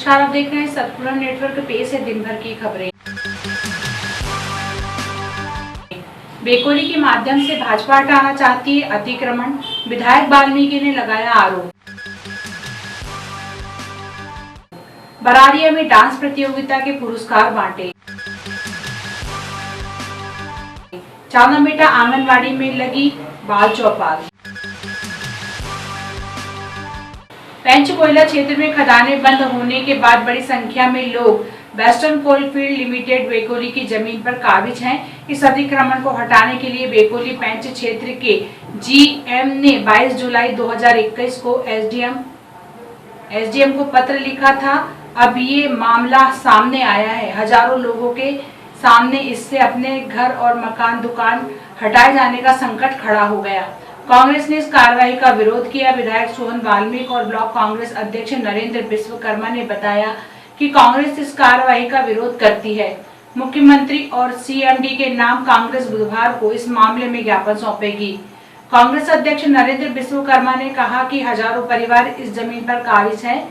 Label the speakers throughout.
Speaker 1: नमस्कार, आप देख रहे हैं सतपुरा नेटवर्क। पेश है दिन भर की खबरें। बेकोली के माध्यम से भाजपा हटाना चाहती है अतिक्रमण, विधायक वाल्मीकि ने लगाया आरोप। बरारिया में डांस प्रतियोगिता के पुरस्कार बांटे। चांदामेटा आंगनवाड़ी में लगी बाल चौपाल। पंचकोयला क्षेत्र में खदानें बंद होने के बाद बड़ी संख्या में लोग वेस्टर्न कोलफील्ड लिमिटेड बेकोली की जमीन पर काबिज हैं। इस अतिक्रमण को हटाने के लिए बेकोली पंच क्षेत्र के जीएम ने 22 जुलाई 2021 को एसडीएम को पत्र लिखा था। अब ये मामला सामने आया है। हजारों लोगों के सामने इससे अपने घर और मकान दुकान हटाए जाने का संकट खड़ा हो गया। कांग्रेस ने इस कार्रवाई का विरोध किया। विधायक सोहन वाल्मीकि और ब्लॉक कांग्रेस अध्यक्ष नरेंद्र विश्वकर्मा ने बताया कि कांग्रेस इस कार्रवाई का विरोध करती है। मुख्यमंत्री और सीएमडी के नाम कांग्रेस बुधवार को इस मामले में ज्ञापन सौंपेगी। कांग्रेस अध्यक्ष नरेंद्र विश्वकर्मा ने कहा कि हजारों परिवार इस जमीन पर काबिज हैं।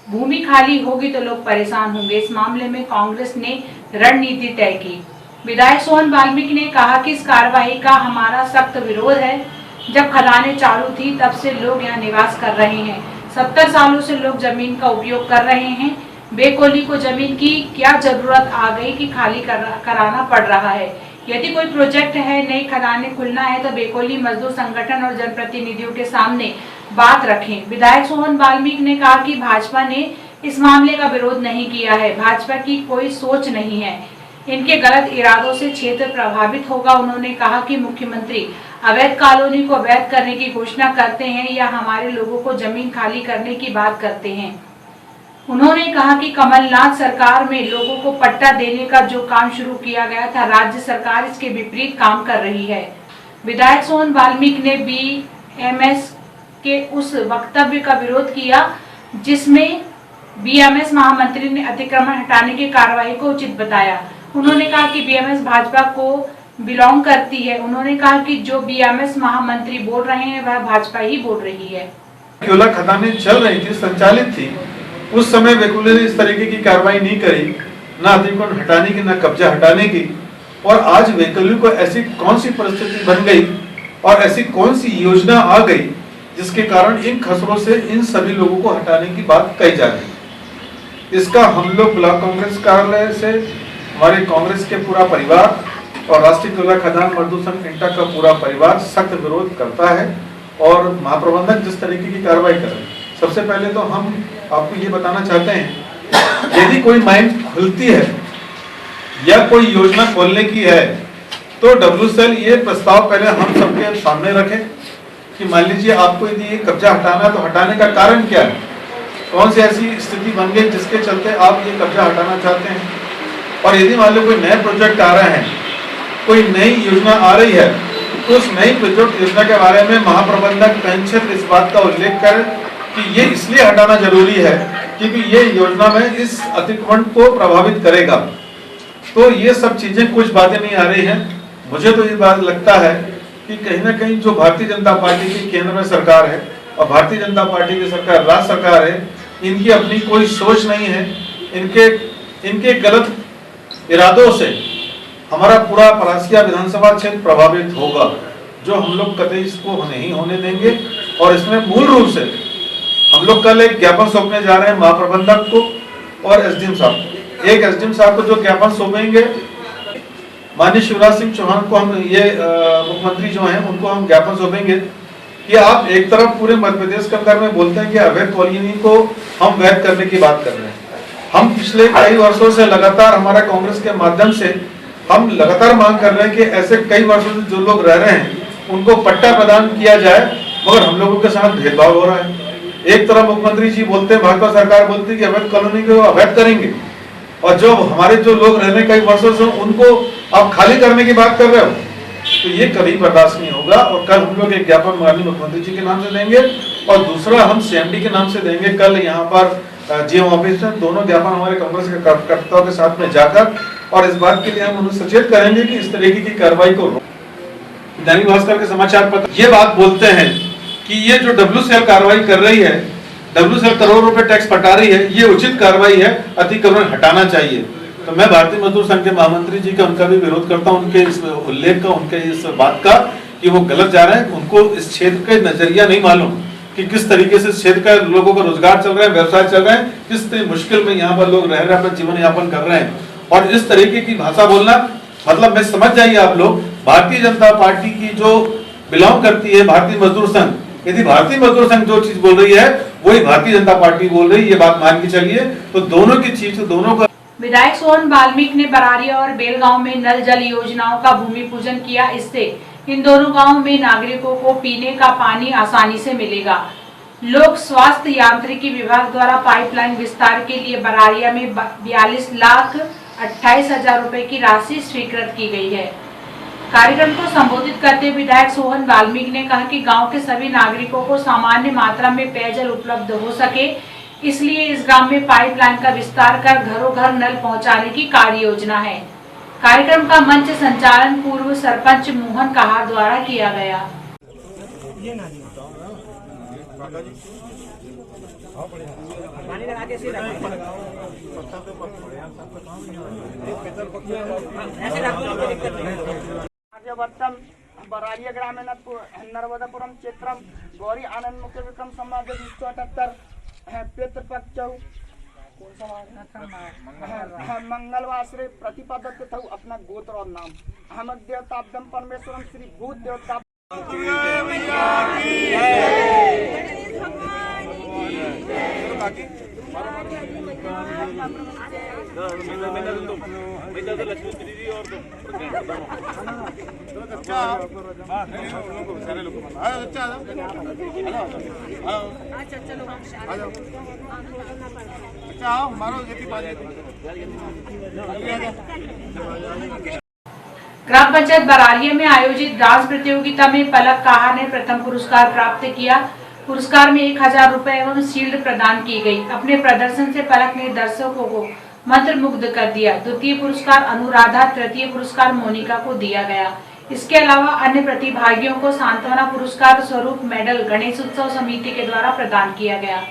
Speaker 1: भूमि खाली होगी तो लोग परेशान होंगे। इस मामले में कांग्रेस ने रणनीति तय की। विधायक सोहन वाल्मीकि ने कहा कि इस कार्रवाई का हमारा सख्त विरोध है। जब खदानें चालू थी तब से लोग यहाँ निवास कर रहे हैं। 70 सालों से लोग जमीन का उपयोग कर रहे हैं। बेकोली को जमीन की क्या जरूरत आ गई कि खाली कराना पड़ रहा है। यदि कोई प्रोजेक्ट है, नई खदानें खुलना है तो बेकोली मजदूर संगठन और जनप्रतिनिधियों के सामने बात रखें। विधायक सोहन वाल्मीकि ने कहा कि भाजपा ने इस मामले का विरोध नहीं किया है। भाजपा की कोई सोच नहीं है। इनके गलत इरादों से क्षेत्र प्रभावित होगा। उन्होंने कहा कि मुख्यमंत्री अवैध कॉलोनी को अवैध करने की घोषणा करते हैं या हमारे लोगों को जमीन खाली करने की बात करते हैं। उन्होंने कहा कि कमलनाथ सरकार में लोगों को पट्टा देने का जो काम शुरू किया गया था, राज्य सरकार इसके विपरीत काम कर रही है। विधायक सोहन वाल्मीकि ने बीएमएस के उस वक्तव्य का विरोध किया जिसमें बीएमएस महामंत्री ने अतिक्रमण हटाने की कार्रवाई को उचित बताया। उन्होंने कहा कि बीएमएस भाजपा को बिलोंग करती है। उन्होंने कहा कि जो बीएमएस महामंत्री बोल रहे हैं वह भाजपा ही बोल रही है।
Speaker 2: खदानें चल रही थी, संचालित थी, उस समय बेकोली ने इस तरीके की कार्रवाई नहीं करी, ना अतिक्रमण हटाने की, ना कब्जा हटाने की। और आज बेकोली को ऐसी कौन सी परिस्थिति बन गई और ऐसी कौन सी योजना आ गई जिसके कारण इन खसरों से इन सभी लोगों को हटाने की बात कही जा रही। इसका हम लोग ब्लॉक कांग्रेस कार्यालय से हमारे कांग्रेस के पूरा परिवार और राष्ट्रीय कोयला खदान मजदूर संघ इंटा का पूरा परिवार सख्त विरोध करता है। और महाप्रबंधक जिस तरीके की कार्रवाई कर रहे हैं, सबसे पहले तो हम आपको ये बताना चाहते हैं, यदि कोई माइन खुलती है या कोई योजना खोलने की है तो डब्ल्यूसीएल ये प्रस्ताव पहले हम सबके सामने रखें कि मान लीजिए आपको यदि ये कब्जा हटाना तो हटाने का कारण क्या है, कौन सी ऐसी स्थिति बन गई जिसके चलते आप ये कब्जा हटाना चाहते हैं। और यदि मान लो कोई नए प्रोजेक्ट आ रहे हैं, कोई नई योजना आ रही है, तो उस नई प्रोजेक्ट योजना के बारे में महाप्रबंधक पेंशन इस बात का उल्लेख कर कि ये इसलिए हटाना जरूरी है क्योंकि ये योजना में इस अतिक्रमण को प्रभावित करेगा। तो ये सब चीजें, कुछ बातें नहीं आ रही हैं। मुझे तो ये बात लगता है कि कहीं ना कहीं जो भारतीय जनता पार्टी की केंद्र में सरकार है और भारतीय जनता पार्टी की सरकार राज्य सरकार है, इनकी अपनी कोई सोच नहीं है। इनके गलत इरादों से हमारा पूरा परासिया विधानसभा क्षेत्र प्रभावित होगा, जो हम लोग कतई इसको नहीं होने देंगे। और इसमें मूल रूप से हम लोग कल एक ज्ञापन सौंपने जा रहे हैं महाप्रबंधक को और एसडीएम साहब को। एक एसडीएम साहब को जो ज्ञापन सौंपेंगे, माननीय शिवराज सिंह चौहान को हम ये मुख्यमंत्री जो हैं उनको हम ज्ञापन सौंपेंगे कि आप एक तरफ पूरे मध्य प्रदेश के अंदर में बोलते हैं कि अवैध कॉलोनी को हम वैध करने की बात कर रहे हैं। हम पिछले कई वर्षों से लगातार हमारा कांग्रेस के माध्यम से हम लगातार मांग कर रहे हैं कि ऐसे कई वर्षों से जो लोग रह रहे हैं उनको पट्टा प्रदान किया जाए, मगर हम लोगों के साथ भेदभाव हो रहा है। एक तरफ मुख्यमंत्री जी बोलते हैं, भाजपा सरकार बोलती है कि अवैध कॉलोनी को अवैध करेंगे, और जो हमारे जो लोग रह रहे हैं कई वर्षों से उनको आप खाली करने की बात कर रहे हो, तो ये कभी बर्दाश्त नहीं होगा। और कल हम लोग एक ज्ञापन माननीय मुख्यमंत्री जी के नाम से देंगे और दूसरा हम सीएमडी के नाम से देंगे। कल यहाँ पर जीएम ऑफिस में दोनों ज्ञापन हमारे कांग्रेस के कार्यकर्ताओं के साथ में जाकर, और इस बात के लिए हम उन्हें सचेत करेंगे कि इस तरीके की कार्रवाई को। दैनिक भास्कर के समाचार पत्र ये बात बोलते हैं कि ये जो डब्ल्यूसीएल कार्रवाई कर रही है, WCL करोड़ों रुपए टैक्स पटा रही है, ये उचित कार्रवाई है, अतिक्रमण हटाना चाहिए। तो मैं भारतीय मजदूर संघ के महामंत्री जी का उनका भी विरोध करता हूं, उनके इस उल्लेख का, उनके इस बात का कि वो गलत जा रहे हैं। उनको इस क्षेत्र का नजरिया नहीं मालूम कि किस तरीके से इस क्षेत्र का लोगों का रोजगार चल रहा है, व्यवसाय चल रहा है, किस मुश्किल में यहाँ पर लोग रह रहे हैं, अपना जीवन यापन कर रहे हैं। और इस तरीके की भाषा बोलना, मतलब मैं समझ जाइए आप लोग, भारतीय जनता पार्टी की जो बिलोंग करती है भारतीय मजदूर संघ, यदि भारतीय मजदूर संघ जो चीज बोल रही है वही भारतीय जनता पार्टी बोल रही है, ये बात मान के चलिए। तो दोनों की चीज, दोनों का।
Speaker 1: विधायक सोहन वाल्मीकि ने बरारिया और बेलगांव में नल जल योजनाओं का भूमि पूजन किया। इससे इन दोनों गांवों में नागरिकों को पीने का पानी आसानी से मिलेगा। लोक स्वास्थ्य यांत्रिकी विभाग द्वारा पाइपलाइन विस्तार के लिए बरारिया में 42,28,000 रुपए की राशि स्वीकृत की गई है। कार्यक्रम को संबोधित करते हुए विधायक सोहन वाल्मीकि ने कहा कि गांव के सभी नागरिकों को सामान्य मात्रा में पेयजल उपलब्ध हो सके, इसलिए इस ग्राम में पाइपलाइन का विस्तार कर घरों घर नल पहुंचाने की कार्य योजना है। कार्यक्रम का मंच संचालन पूर्व सरपंच मोहन कहार द्वारा किया गया।
Speaker 3: आर्यवर्तम बरारिया ग्रामीण नर्मदापुरम क्षेत्रम गौरी आनंद मुख्य विक्रम संवाद 178 पितृपक्ष मंगलवार श्री प्रतिपादक था अपना गोत्र और नाम हम देवताब्दम परमेश्वरम श्री भूत देवता
Speaker 1: ग्राम पंचायत बरारिया में आयोजित डांस प्रतियोगिता में पलक कहार ने प्रथम पुरस्कार प्राप्त किया। पुरस्कार में 1,000 रुपए एवं शील्ड प्रदान की गई। अपने प्रदर्शन से पलक ने दर्शकों को मंत्रमुग्ध कर दिया। द्वितीय पुरस्कार अनुराधा, तृतीय पुरस्कार मोनिका को दिया गया। इसके अलावा अन्य प्रतिभागियों को सांत्वना पुरस्कार स्वरूप मेडल गणेश उत्सव समिति के द्वारा प्रदान किया गया।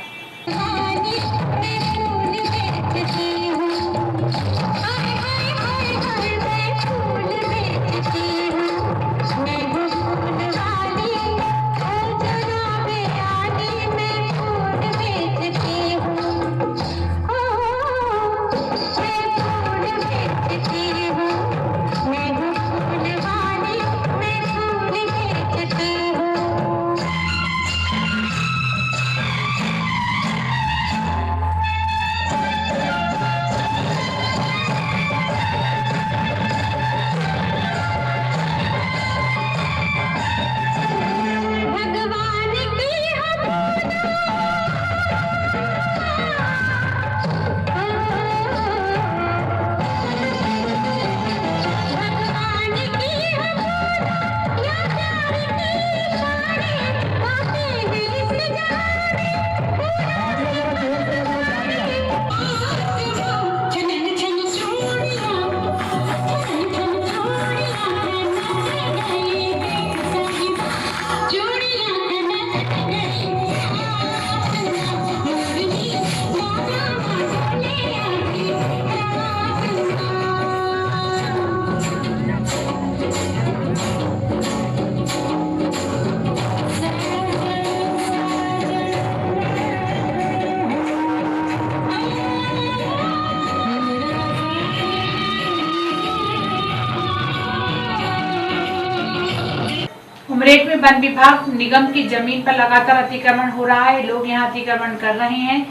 Speaker 1: उमरेठ में वन विभाग निगम की जमीन पर लगातार अतिक्रमण हो रहा है। लोग यहां अतिक्रमण कर रहे हैं।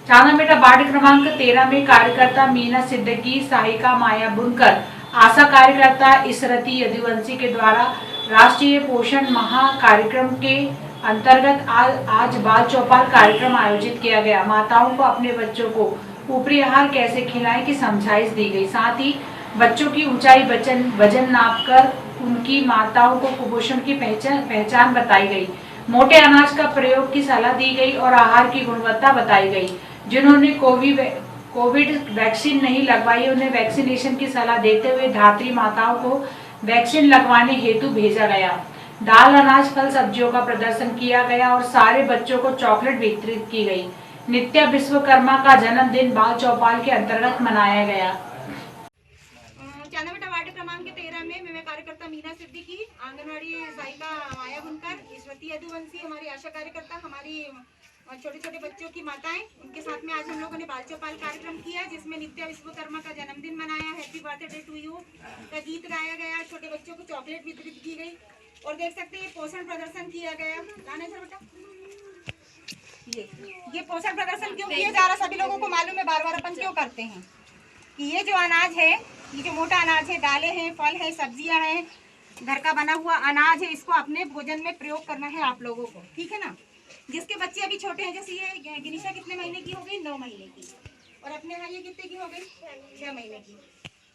Speaker 1: चांदामेटा वार्ड क्रमांक 13 में कार्यकर्ता मीना सिद्दीकी, सहायिका माया बुनकर, आशा कार्यकर्ता इसरती यदुवंशी के द्वारा राष्ट्रीय पोषण माह कार्यक्रम के अंतर्गत आज बाल चौपाल कार्यक्रम आयोजित किया गया। माताओं को अपने बच्चों को ऊपरी आहार कैसे खिलाएं की समझाइश दी गई। साथ ही बच्चों की ऊंचाई वजन नापकर उनकी माताओं को कुपोषण की पहचान बताई गई। मोटे अनाज का प्रयोग की सलाह दी गई और आहार की गुणवत्ता बताई गई। जिन्होंने कोविड वैक्सीन नहीं लगवाई उन्हें वैक्सीनेशन की सलाह देते हुए धात्री माताओं को वैक्सीन लगवाने हेतु भेजा गया। दाल अनाज फल सब्जियों का प्रदर्शन किया गया और सारे बच्चों को चॉकलेट वितरित की गई। नित्या विश्वकर्मा का जन्मदिन बाल चौपाल के अंतर्गत मनाया गया।
Speaker 4: चांदाबेटा वार्ड क्रमांक 13 में मैं कार्यकर्ता मीना सिद्दीकी, आंगनवाड़ी सहायिका माया बुनकर, ईश्वती यदुवंशी हमारी आशा कार्यकर्ता, हमारी छोटे छोटे बच्चों की माताएं, उनके साथ में आज हम लोगों ने बाल चौपाल कार्यक्रम किया जिसमें नित्या विश्वकर्मा का जन्मदिन मनाया, हैप्पी बर्थडे टू यू का गीत गाया गया, छोटे बच्चों को चॉकलेट वितरित की गई और देख सकते हैं पोषण प्रदर्शन किया गया। लाना सर बेटा, ये पोषण प्रदर्शन क्यों किया जा रहा सभी लोगों को मालूम है, बार बार अपन क्यों करते हैं कि ये जो अनाज है, ये जो मोटा अनाज है, दालें हैं, फल है, सब्जियां हैं, घर का बना हुआ अनाज है, इसको अपने भोजन में प्रयोग करना है आप लोगों को, ठीक है ना। जिसके बच्चे अभी छोटे हैं, जैसे ये गिनीशा कितने महीने की हो गई, 9 महीने की, और अपने यहाँ ये कितने की हो गई, 6 महीने की,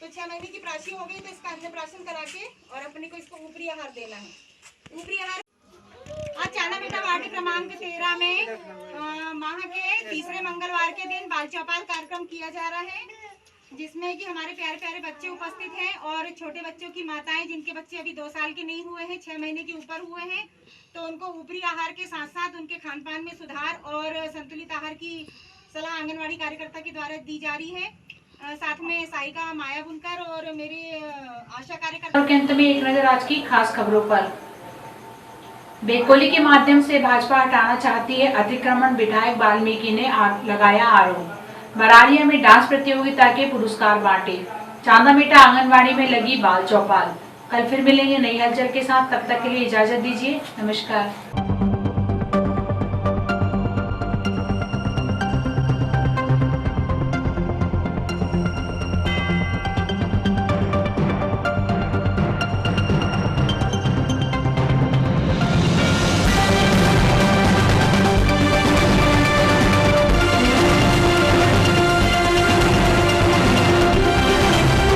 Speaker 4: तो 6 महीने की प्राशी हो गई तो इसका अन्नप्राशन करा के और अपने को इसको ऊपरी आहार देना है। ऊपरी आहार आज चांदाबेटा वार्ड क्रमांक 13 में माह के तीसरे मंगलवार के दिन बाल चौपाल कार्यक्रम किया जा रहा है जिसमें कि हमारे प्यारे प्यारे बच्चे उपस्थित हैं और छोटे बच्चों की माताएं जिनके बच्चे अभी 2 साल के नहीं हुए हैं, 6 महीने के ऊपर हुए हैं, तो उनको ऊपरी आहार के साथ साथ उनके खान पान में सुधार और संतुलित आहार की सलाह आंगनवाड़ी कार्यकर्ता के द्वारा दी जा रही है। साथ में सहायिका माया बुनकर और मेरी आशा कार्यकर्ता।
Speaker 1: के अंत में एक नजर आज की खास खबरों पर। बेकोली के माध्यम से भाजपा हटाना चाहती है अतिक्रमण, विधायक वाल्मीकि ने लगाया आरोप। बरारिया में डांस प्रतियोगिता के पुरस्कार बांटे। चांदाबेटा आंगनवाड़ी में लगी बाल चौपाल। कल फिर मिलेंगे नई हलचल के साथ, तब तक के लिए इजाजत दीजिए, नमस्कार।